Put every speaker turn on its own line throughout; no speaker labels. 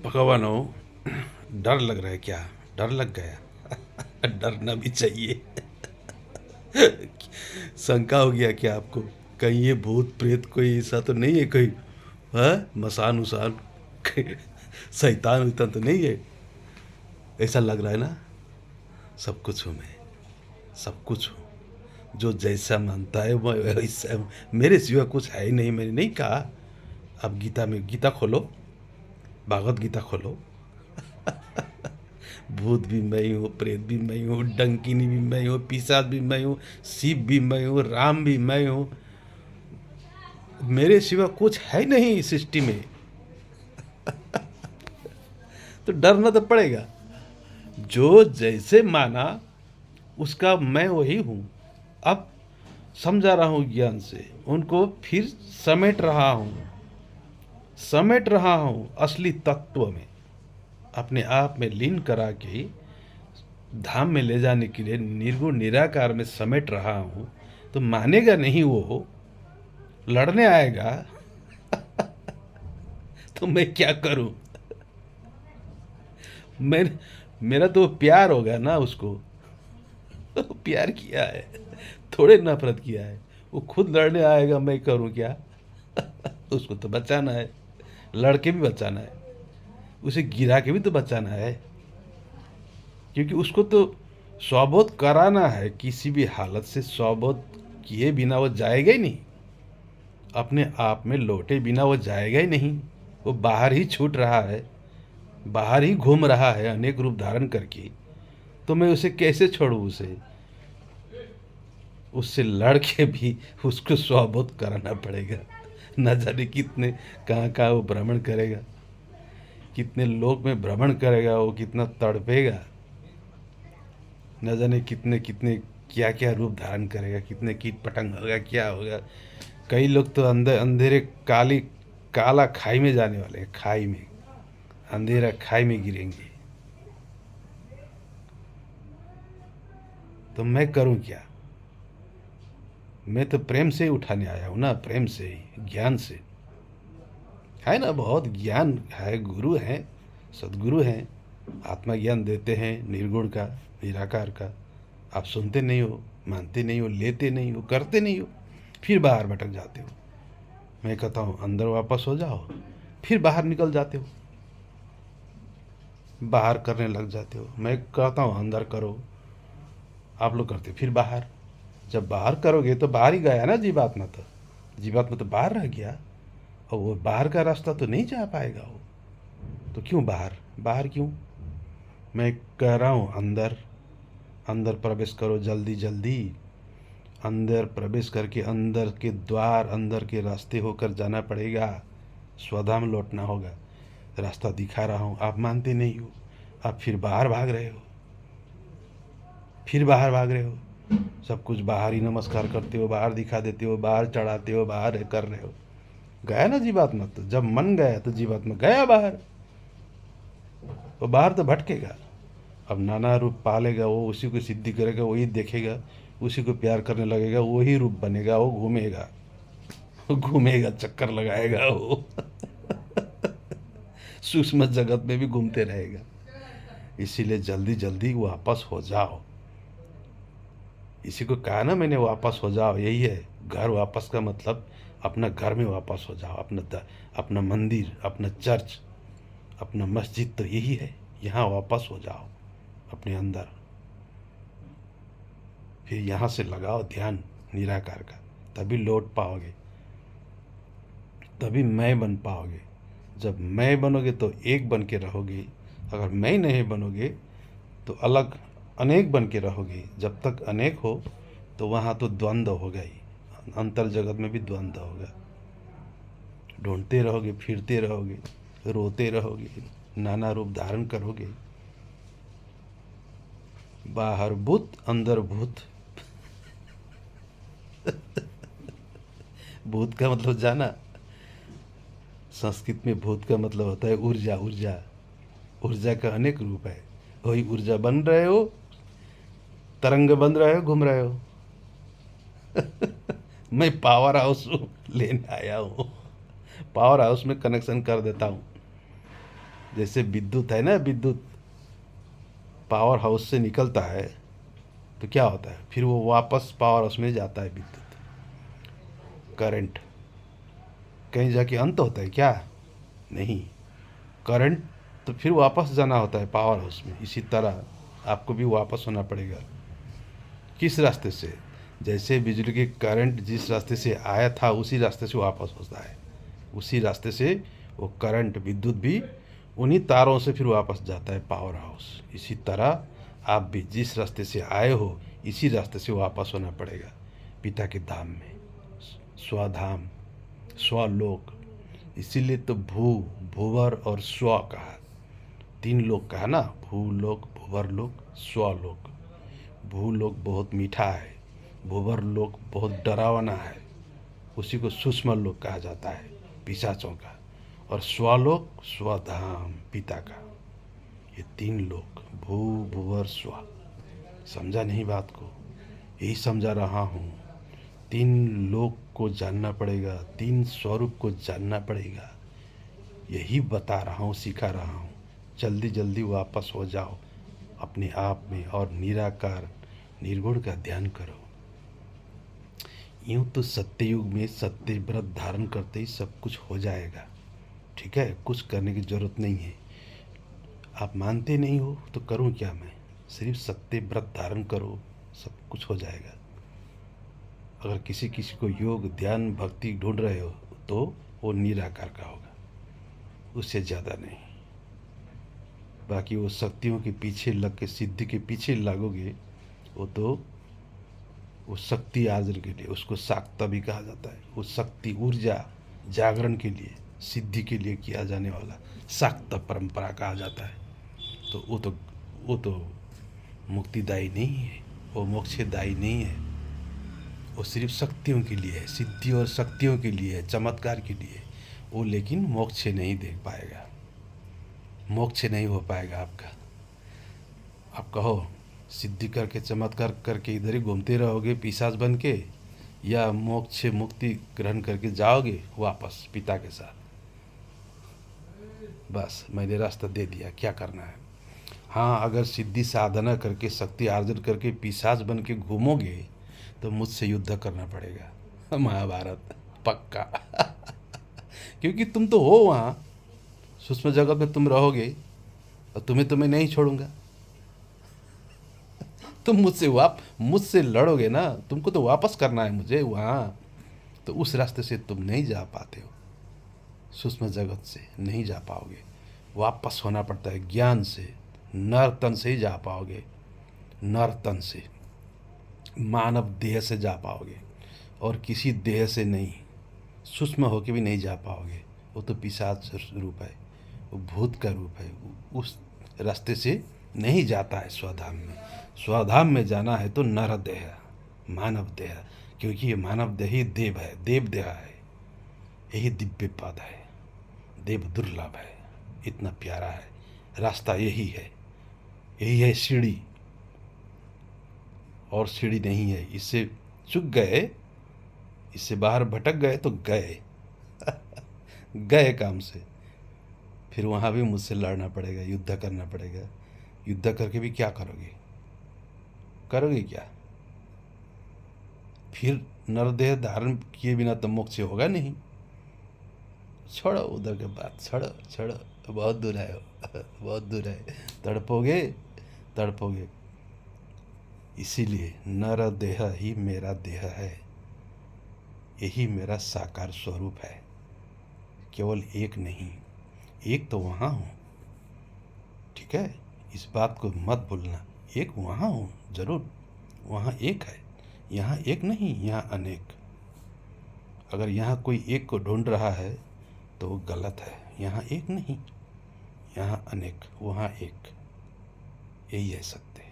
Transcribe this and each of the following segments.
भगवान हो, डर लग रहा है क्या? डर लग गया? डरना भी चाहिए। शंका हो गया क्या आपको? कहीं ये भूत प्रेत कोई ऐसा तो नहीं है, कोई है मसान उसान, शैतान वैतान तो नहीं है? ऐसा लग रहा है ना? सब कुछ हूँ मैं, सब कुछ हूँ। जो जैसा मानता है मैं वैसा हूँ। मेरे सिवा कुछ है ही नहीं, मैंने नहीं कहा? अब गीता में, गीता खोलो, भागवत गीता खोलो। भूत भी मैं हूँ, प्रेत भी मैं हूँ, डंकिनी भी मैं हूँ, पिशाच भी मैं हूँ, शिव भी मैं हूँ, राम भी मैं हूँ। मेरे सिवा कुछ है नहीं इस सृष्टि में। तो डरना तो पड़ेगा। जो जैसे माना उसका मैं वही हूँ। अब समझा रहा हूँ ज्ञान से, उनको फिर समेट रहा हूँ, समेट रहा हूँ असली तत्व में, अपने आप में लीन करा के धाम में ले जाने के लिए निर्गुण निराकार में समेट रहा हूँ। तो मानेगा नहीं वो, लड़ने आएगा, तो मैं क्या करूं? मैं, मेरा तो प्यार होगा ना उसको। प्यार किया है, थोड़े नफरत किया है। वो खुद लड़ने आएगा, मैं करूं क्या? उसको तो बचाना है, लड़के भी बचाना है, उसे गिरा के भी तो बचाना है। क्योंकि उसको तो स्वबोध कराना है, किसी भी हालत से स्वबोध किए बिना वो जाएगा ही नहीं। अपने आप में लौटे बिना वो जाएगा ही नहीं। वो बाहर ही छूट रहा है, बाहर ही घूम रहा है अनेक रूप धारण करके। तो मैं उसे कैसे छोड़ूं? उसे, उससे लड़ के भी उसको स्वबोध कराना पड़ेगा। न जाने कितने कहाँ कहाँ वो भ्रमण करेगा, कितने लोक में भ्रमण करेगा, वो कितना तड़पेगा, न जाने कितने कितने क्या क्या रूप धारण करेगा, कितने कीट पतंग होगा, क्या होगा। कई लोग तो अंधेरे काली काला खाई में जाने वाले हैं, खाई में, अंधेरा खाई में गिरेंगे। तो मैं करूं क्या? मैं तो प्रेम से ही उठाने आया हूं ना, प्रेम से ही, ज्ञान से। है ना, बहुत ज्ञान है, गुरु हैं, सदगुरु हैं, आत्मा ज्ञान देते हैं, निर्गुण का, निराकार का। आप सुनते नहीं हो, मानते नहीं हो, लेते नहीं हो, करते नहीं हो, फिर बाहर भटक जाते हो। मैं कहता हूँ अंदर वापस हो जाओ, फिर बाहर निकल जाते हो, बाहर करने लग जाते हो। मैं कहता हूँ अंदर करो, आप लोग करते फिर बाहर। जब बाहर करोगे तो बाहर ही गया ना जीवात्मा, तो जीवात्मा तो बाहर रह गया, और वो बाहर का रास्ता तो नहीं जा पाएगा वो। तो क्यों बाहर, बाहर क्यों? मैं कह रहा हूँ अंदर, अंदर प्रवेश करो जल्दी जल्दी। अंदर प्रवेश करके अंदर के द्वार, अंदर के रास्ते होकर जाना पड़ेगा, स्वधाम लौटना होगा। रास्ता दिखा रहा हूँ, आप मानते नहीं हो, आप फिर बाहर भाग रहे हो, फिर बाहर भाग रहे हो। सब कुछ बाहर ही नमस्कार करते हो, बाहर दिखा देते हो, बाहर चढ़ाते हो, बाहर कर रहे हो। गया ना जीवात्मा, तो जब मन गया तो जीवात्मा गया बाहर। वो बाहर तो भटकेगा, अब नाना रूप पालेगा, वो उसी को सिद्धि करेगा, वही देखेगा, उसी को प्यार करने लगेगा, वही रूप बनेगा, वो घूमेगा, घूमेगा, चक्कर लगाएगा वो। सूक्ष्म जगत में भी घूमते रहेगा। इसीलिए जल्दी जल्दी वापस हो जाओ। इसी को कहा ना मैंने, वापस हो जाओ, यही है घर वापस का मतलब। अपना घर में वापस हो जाओ, अपना मंदिर, अपना चर्च, अपना मस्जिद, तो यही है। यहाँ वापस हो जाओ अपने अंदर। फिर यहाँ से लगाओ ध्यान निराकार का, तभी लौट पाओगे, तभी मैं बन पाओगे। जब मैं बनोगे तो एक बन के रहोगे, अगर मैं नहीं बनोगे तो अलग, अनेक बन के रहोगे। जब तक अनेक हो तो वहाँ तो द्वंद्व होगा ही, अंतर जगत में भी द्वंद्व होगा। ढूंढते रहोगे, फिरते रहोगे, रोते रहोगे, नाना रूप धारण करोगे। बाहर भूत, अंदर भूत। भूत का मतलब जाना, संस्कृत में भूत का मतलब होता है ऊर्जा। ऊर्जा, ऊर्जा का अनेक रूप है। वही ऊर्जा बन रहे हो, तरंग बन रहे हो, घूम रहे हो। मैं पावर हाउस लेने आया हूँ, पावर हाउस में कनेक्शन कर देता हूँ। जैसे विद्युत है ना, विद्युत पावर हाउस से निकलता है तो क्या होता है, फिर वो वापस पावर हाउस में जाता है। विद्युत करंट कहीं जाके अंत होता है क्या? नहीं, करंट तो फिर वापस जाना होता है पावर हाउस में। इसी तरह आपको भी वापस होना पड़ेगा। किस रास्ते से? जैसे बिजली के करंट जिस रास्ते से आया था उसी रास्ते से वापस होता है, उसी रास्ते से वो करंट विद्युत भी उन्हीं तारों से फिर वापस जाता है पावर हाउस। इसी तरह आप भी जिस रास्ते से आए हो इसी रास्ते से वापस होना पड़ेगा पिता के धाम में, स्वधाम, स्वलोक। इसीलिए तो भूवर और स्व कहा, तीन लोक कहा ना, भूलोक, भूवर लोक, स्वलोक। भूलोक बहुत मीठा है, भूवर लोक बहुत डरावना है, उसी को सूक्ष्म लोक कहा जाता है, पिशाचों का। और स्वलोक स्वधाम, पिता का। ये तीन लोक, भू भूवर स्व। समझा नहीं बात को? यही समझा रहा हूँ। तीन लोक को जानना पड़ेगा, तीन स्वरूप को जानना पड़ेगा। यही बता रहा हूँ, सिखा रहा हूँ। जल्दी जल्दी वापस हो जाओ अपने आप में और निराकार निर्गुण का ध्यान करो। यूँ तो सत्ययुग में सत्य व्रत धारण करते ही सब कुछ हो जाएगा, ठीक है? कुछ करने की ज़रूरत नहीं है। आप मानते नहीं हो तो करूँ क्या मैं? सिर्फ सत्य व्रत धारण करो, सब कुछ हो जाएगा। अगर किसी किसी को योग ध्यान भक्ति ढूंढ रहे हो तो वो निराकार का होगा, उससे ज़्यादा नहीं। बाकी वो शक्तियों के पीछे लग के सिद्धि के पीछे लगोगे, वो शक्ति आर्जन के लिए, उसको शाक्ता भी कहा जाता है। वो शक्ति ऊर्जा जागरण के लिए, सिद्धि के लिए किया जाने वाला शाक्त परंपरा कहा जाता है। तो वो तो मुक्तिदायी नहीं है, वो मोक्षदायी नहीं है। वो सिर्फ शक्तियों के लिए है, सिद्धि और शक्तियों के लिए है, चमत्कार के लिए। वो लेकिन मोक्ष नहीं देख पाएगा, मोक्ष नहीं हो पाएगा आपका। आप कहो सिद्धि करके चमत्कार करके इधर ही घूमते रहोगे पिशाच बन के, या मोक्ष मुक्ति ग्रहण करके जाओगे वापस पिता के साथ? बस मैंने रास्ता दे दिया, क्या करना है। हाँ, अगर सिद्धि साधना करके शक्ति आर्जन करके पिशाच बन के घूमोगे तो मुझसे युद्ध करना पड़ेगा, महाभारत पक्का। क्योंकि तुम तो हो वहाँ, सूक्ष्म जगत में तुम रहोगे और तुम्हें तो मैं नहीं छोड़ूंगा। तुम मुझसे लड़ोगे ना, तुमको तो वापस करना है मुझे वहाँ। तो उस रास्ते से तुम नहीं जा पाते हो, सूक्ष्म जगत से नहीं जा पाओगे। वापस होना पड़ता है ज्ञान से, नर तन से ही जा पाओगे, नर तन से, मानव देह से जा पाओगे, और किसी देह से नहीं, सूक्ष्म होके भी नहीं जा पाओगे। वो तो पिशाच रूप है, वो भूत का रूप है। उस रास्ते से नहीं जाता है स्वधाम में। स्वधाम में जाना है तो नर देह, मानव देह, क्योंकि ये मानव देह ही देव है, देव देह है। यही दिव्य पद है, देव दुर्लभ है, इतना प्यारा है। रास्ता यही है, यही है सीढ़ी, और सीढ़ी नहीं है। इससे चूक गए, इससे बाहर भटक गए तो गए गए काम से। फिर वहाँ भी मुझसे लड़ना पड़ेगा, युद्ध करना पड़ेगा। युद्ध करके भी क्या करोगे? करोगे क्या? फिर नरदेह धारण किए बिना तो मोक्ष होगा नहीं। छोड़ो उधर के बात, छोड़ो छोड़ो, बहुत दूर है बहुत दूर है। तड़पोगे तड़पोगे। इसीलिए नर देह ही मेरा देह है, यही मेरा साकार स्वरूप है। केवल एक नहीं, एक तो वहाँ हूँ, ठीक है? इस बात को मत भूलना, एक वहाँ हूँ जरूर, वहाँ एक है, यहाँ एक नहीं, यहाँ अनेक। अगर यहाँ कोई एक को ढूंढ रहा है तो वो गलत है। यहाँ एक नहीं, यहाँ अनेक, वहाँ एक, यही है सत्य।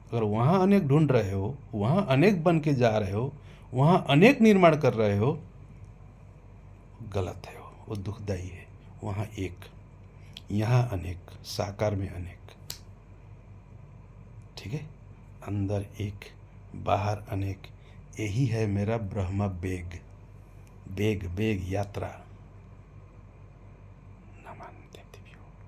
अगर वहाँ अनेक ढूंढ रहे हो, वहाँ अनेक बन के जा रहे हो, वहाँ अनेक निर्माण कर रहे हो, गलत है, वो दुखदाई है। वहाँ एक, यहाँ अनेक, साकार में अनेक, ठीक है? अंदर एक, बाहर अनेक, यही है मेरा ब्रह्म बेग, बेग बेग यात्रा।